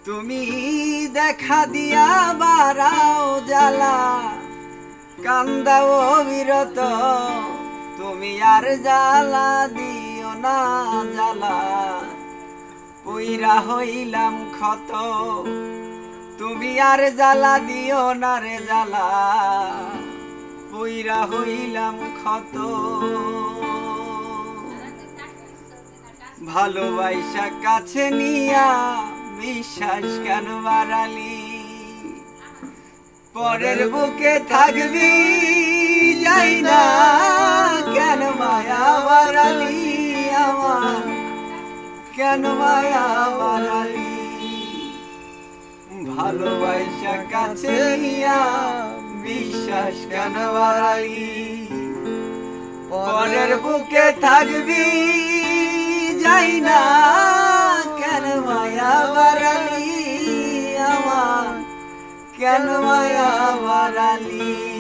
তুমি দেখা দিয়া বারাও জ্বালা কান্দাও বিরত তুমি আর জ্বালা দিও না জ্বালা পুইরা হইলাম ক্ষত তুমি আর জ্বালা দিও না রে জ্বালা পুইরা হইলাম ক্ষত ভালোবাসা কাছে নিয়া বিশ্বাস কেন বাড়ালি পরের বুকে থাকবি যাই না কেন মায়া বাড়ালি আমার কেন মায়া বাড়ালি ভালোবাসা কাছে নিয়া বিশ্বাস কেন বাড়ালি পরের বুকে থাকবি যাই না কেন মায়া বাড়ালি আমার কেন মায়া বাড়ালি।